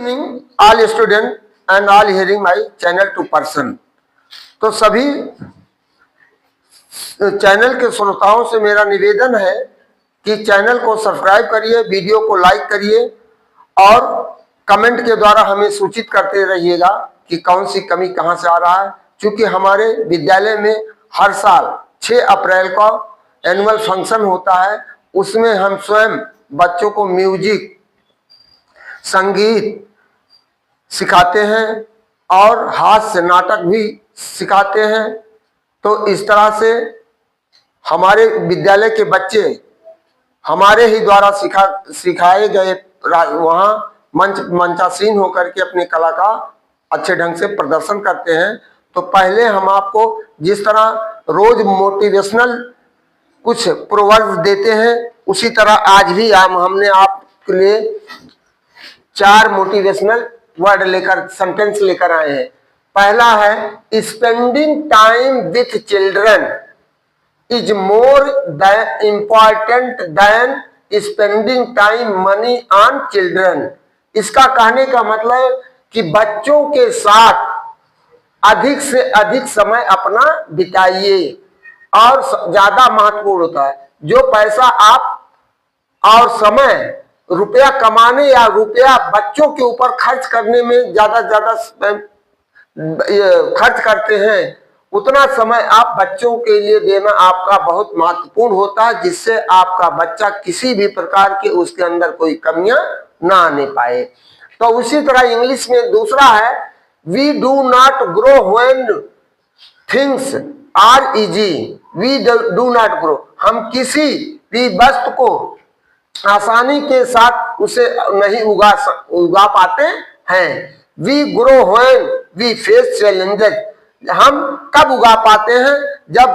Evening all student and all hearing my channel to person. तो सभी channel के श्रोताओं से मेरा निवेदन है कि चैनल को सब्सक्राइब करिए, वीडियो को लाइक करिए और कमेंट के द्वारा हमें सूचित करते रहिएगा कि कौन सी कमी कहां से आ रहा है। क्योंकि हमारे विद्यालय में हर साल 6 अप्रैल को एनुअल फंक्शन होता है, उसमें हम स्वयं बच्चों को म्यूजिक, संगीत सिखाते हैं और हास्य नाटक भी सिखाते हैं। तो इस तरह से हमारे विद्यालय के बच्चे हमारे ही द्वारा सिखाए गए वहाँ मंचासीन होकर के अपनी कला का अच्छे ढंग से प्रदर्शन करते हैं। तो पहले हम आपको जिस तरह रोज मोटिवेशनल कुछ प्रोवर्ब देते हैं, उसी तरह आज भी हमने आपके लिए 4 मोटिवेशनल वर्ड लेकर, सेंटेंस लेकर आए हैं। पहला है, spending time with children is more important than spending time money on children. इसका कहने का मतलब कि बच्चों के साथ अधिक से अधिक समय अपना बिताइए और ज्यादा महत्वपूर्ण होता है। जो पैसा आप और समय रुपया कमाने या रुपया बच्चों के ऊपर खर्च करने में ज्यादा खर्च करते हैं, उतना समय आप बच्चों के लिए देना आपका बहुत महत्वपूर्ण होता है, जिससे आपका बच्चा किसी भी प्रकार के उसके अंदर कोई कमियां ना आने पाए। तो उसी तरह इंग्लिश में दूसरा है, we do not grow when things are easy, we do not grow. हम किसी भी वस्तु को आसानी के साथ उसे नहीं उगा पाते हैं। We grow when we face challenges. हम कब उगा पाते हैं? जब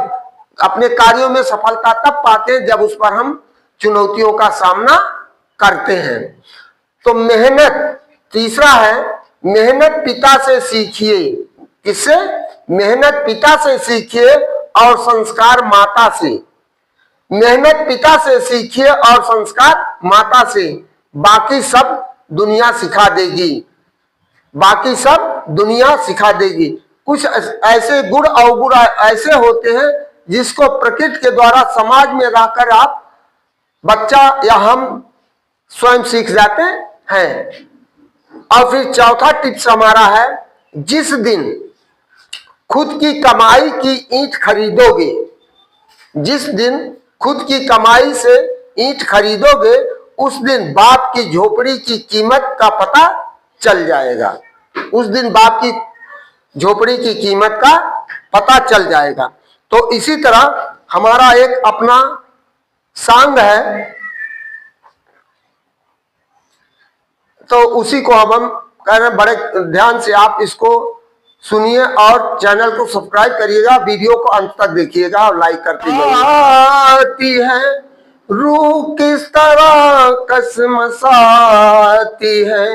अपने कार्यों में सफलता तब पाते हैं जब उस पर हम चुनौतियों का सामना करते हैं। तो मेहनत, तीसरा है, मेहनत पिता से सीखिए। किससे? मेहनत पिता से सीखिए और संस्कार माता से। मेहनत पिता से सीखिए और संस्कार माता से। बाकी सब दुनिया सिखा देगी, बाकी सब दुनिया सिखा देगी। कुछ ऐसे गुण अवगुण ऐसे होते हैं जिसको प्रकृति के द्वारा समाज में रहकर आप बच्चा या हम स्वयं सीख जाते हैं। और फिर चौथा टिप्स हमारा है, जिस दिन खुद की कमाई की ईंट खरीदोगे, जिस दिन खुद की कमाई से ईंट खरीदोगे, उस दिन बाप की झोपड़ी की कीमत का पता चल जाएगा। उस दिन बाप की झोपड़ी की कीमत का पता चल जाएगा। तो इसी तरह हमारा एक अपना सांग है, तो उसी को हम कह रहे हैं, बड़े ध्यान से आप इसको सुनिए और चैनल को सब्सक्राइब करिएगा, वीडियो को अंत तक देखिएगा और लाइक करते जाइए। आती है रूह किस तरह कसमसाती है,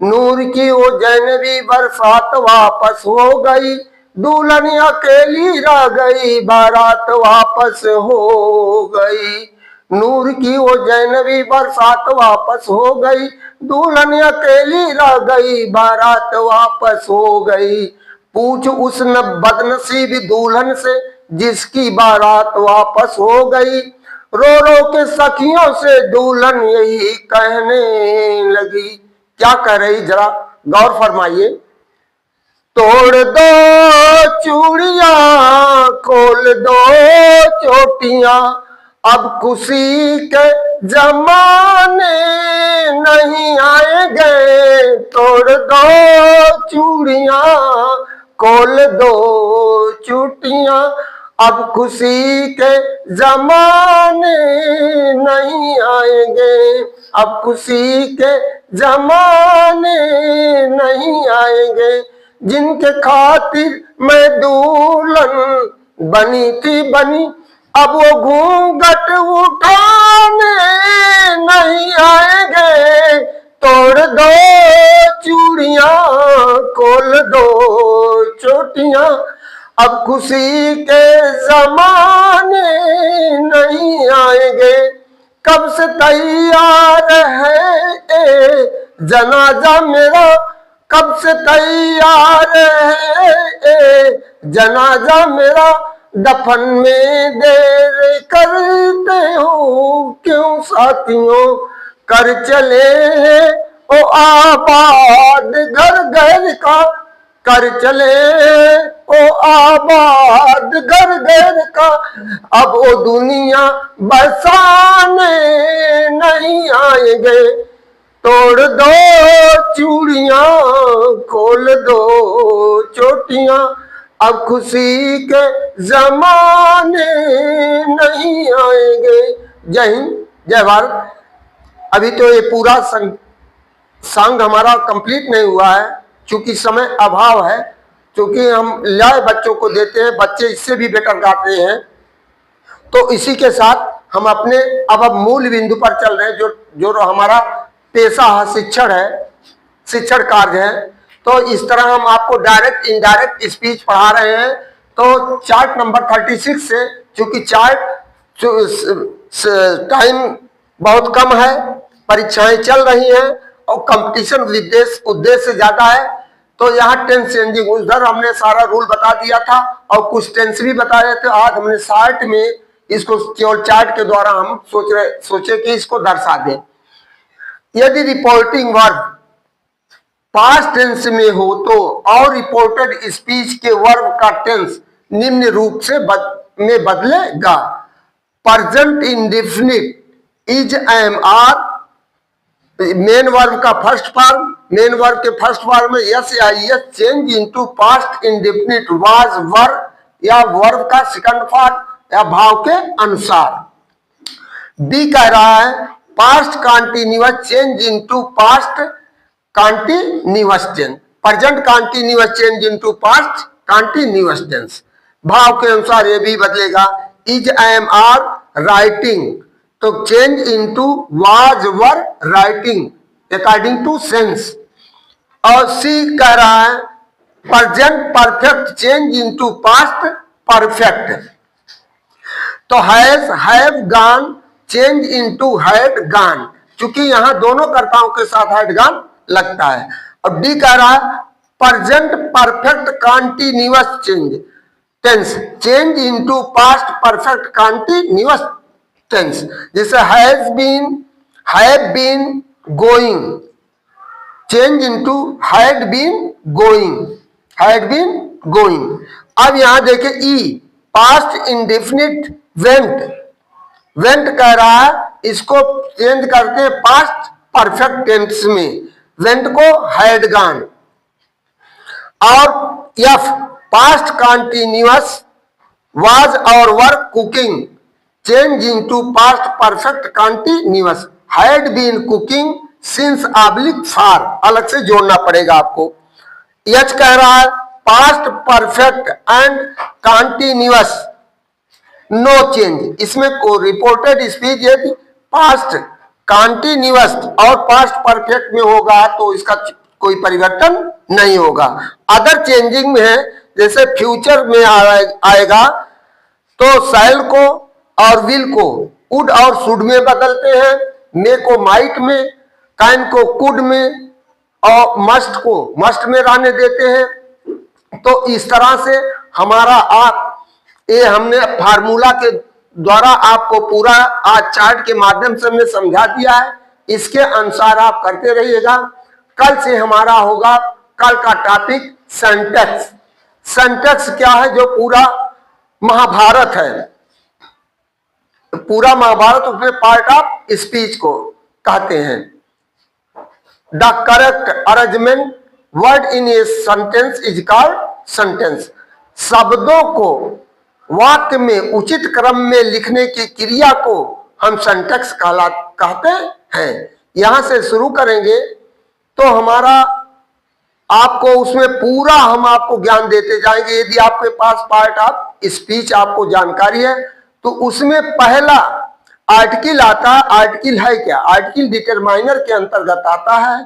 नूर की वो जैनबी बरसात वापस हो गई, दुल्हन अकेली रह गई, बारात वापस हो गई। नूर की वो जैनबी बरसात वापस हो गई, दुल्हन अकेली रह गई, बारात वापस हो गई। पूछ उस बदनसीब दुल्हन से जिसकी बारात वापस हो गई, रो रो के सखियों से दुल्हन यही कहने लगी। क्या कह रही, जरा गौर फरमाइए। तोड़ दो चूड़ियां, खोल दो चोटियां, अब खुशी के जमाने नहीं आएंगे। तोड़ दो चूड़ियां, खोल दो चोटियां, अब खुशी के जमाने नहीं आएंगे, अब खुशी के जमाने नहीं आएंगे। जिनके खातिर मैं दुल्हन बनी थी बनी, अब वो घूंघट उठाने नहीं आएंगे। तोड़ दो चूड़ियां, खोल दो चोटियां, अब खुशी के जमाने नहीं आएंगे। कब से तैयार है जनाजा मेरा कब से तैयार है, जनाजा मेरा दफन में देर करते हो क्यों साथियों, कर चले ओ आबाद घर घर का, कर चले ओ आबाद घर घर का, अब वो दुनिया बसाने नहीं आएंगे, तोड़ दो चूड़ियां खोल दो चोटियां, अब खुशी के जमाने नहीं आएंगे। जय हिंद, जय भारत। अभी तो ये पूरा सॉन्ग हमारा कंप्लीट नहीं हुआ है, क्योंकि समय अभाव है, क्योंकि हम लय बच्चों को देते हैं, बच्चे इससे भी बेटर गाते हैं। तो इसी के साथ हम अपने अब मूल बिंदु पर चल रहे हैं, जो हमारा पेशा है, शिक्षण है, शिक्षण कार्य है। तो इस तरह हम आपको डायरेक्ट इनडायरेक्ट स्पीच पढ़ा रहे हैं। तो चार्ट नंबर 36 से, क्योंकि चार्ट टाइम बहुत कम है, परीक्षाएं चल रही हैं और कंपटीशन उद्देश्य ज्यादा है, तो यहाँ टेंस चेंजिंग, उधर हमने सारा रूल बता दिया था और कुछ टेंस भी बताए थे। आज हमने शार्ट में इसको केवल चार्ट के द्वारा हम सोचे कि इसको दर्शा दें। यदि रिपोर्टिंग वर्ब पास्ट टेंस में हो तो और रिपोर्टेड स्पीच के वर्ब का टेंस निम्न रूप से में बदलेगा। Present indefinite is, am, are, main verb का फर्स्ट फॉर्म, मेन वर्ब के फर्स्ट फॉर्म में यस या es change into past indefinite was were, या वर्ब का सेकंड फॉर्म या भाव के अनुसार। बी कह रहा है past continuous change into past continuous tense, present continuous change into past continuous tense. भाव के अनुसार ये भी बदलेगा। इज, एम, आर राइटिंग, तो change into was were writing according to sense. और सी कह रहा है present perfect change into past perfect, तो has, have gone change into had gone, क्योंकि यहां दोनों कर्ताओं के साथ हैड गॉन लगता है। और डी कह रहा है present perfect continuous change tense change into past perfect continuous tense, जैसे has been, have been going change into had been going, had been going. अब यहां देखें E past indefinite went, went कह रहा है इसको चेंज करते हैं पास्ट परफेक्ट टेंस में, वेंट को हैड गॉन। और एफ पास्ट कंटिन्यूअस वाज और were cooking change into past perfect continuous, had been cooking since oblique for, अलग से जोड़ना पड़ेगा आपको। एच कह रहा है past perfect and continuous no change, इसमें को रिपोर्टेड स्पीच यदि पास्ट कंटिन्यूअस और पास्ट परफेक्ट में होगा तो इसका कोई परिवर्तन नहीं होगा। अदर चेंजिंग में है, जैसे फ्यूचर में आएगा तो शैल को और विल को वुड और शुड में बदलते हैं, मे को माइट में, कैन को कुड में और मस्ट को मस्ट में रहने देते हैं। तो इस तरह से हमारा आप ये हमने फार्मूला के द्वारा आपको पूरा आज चार्ट के माध्यम से हमने समझा दिया है, इसके अनुसार आप करते रहिएगा। कल से हमारा होगा, कल का टॉपिक सेंटेक्स। सेंटेक्स क्या है? जो पूरा महाभारत है, पूरा महाभारत उसमें पार्ट ऑफ स्पीच को कहते हैं। The correct arrangement word in a sentence is called sentence. शब्दों को वाक्य में उचित क्रम में लिखने की क्रिया को हम सेंटेक्स कहते हैं। यहां से शुरू करेंगे तो हमारा आपको उसमें पूरा हम आपको ज्ञान देते जाएंगे। यदि आपके पास पार्ट ऑफ स्पीच आपको जानकारी है तो उसमें पहला आर्टिकल आता है। आर्टिकल है क्या? आर्टिकल डिटरमाइनर के अंतर्गत आता है,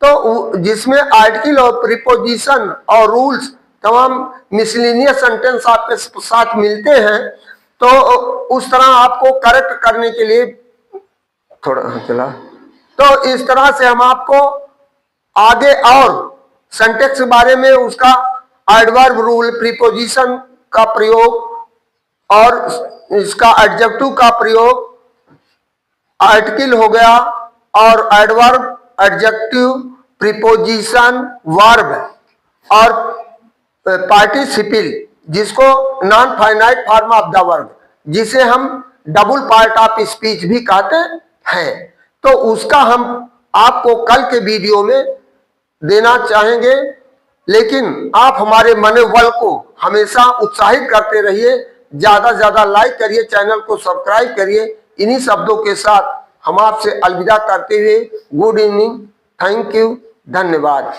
तो जिसमें आर्टिकल और प्रीपोजिशन और रूल्स तमाम मिसलिनियस सेंटेंस आपके साथ मिलते हैं। तो उस तरह आपको करेक्ट करने के लिए थोड़ा चला, तो इस तरह से हम आपको आगे और सिंटेक्स के बारे में उसका एडवर्ब, रूल, प्रीपोजिशन का प्रयोग और इसका एडजेक्टिव का प्रयोग, आर्टिकल हो गया और एडवर्ब, एडजेक्टिव, प्रीपोजिशन, वर्ब और पार्टिसिपल जिसको non finite form of the verb जिसे हम डबल पार्ट ऑफ स्पीच भी कहते हैं, तो उसका हम आपको कल के वीडियो में देना चाहेंगे। लेकिन आप हमारे मनोबल को हमेशा उत्साहित करते रहिए, ज्यादा से ज्यादा लाइक करिए, चैनल को सब्सक्राइब करिए। इन्हीं शब्दों के साथ हम आपसे अलविदा करते हुए गुड इवनिंग, थैंक यू, धन्यवाद।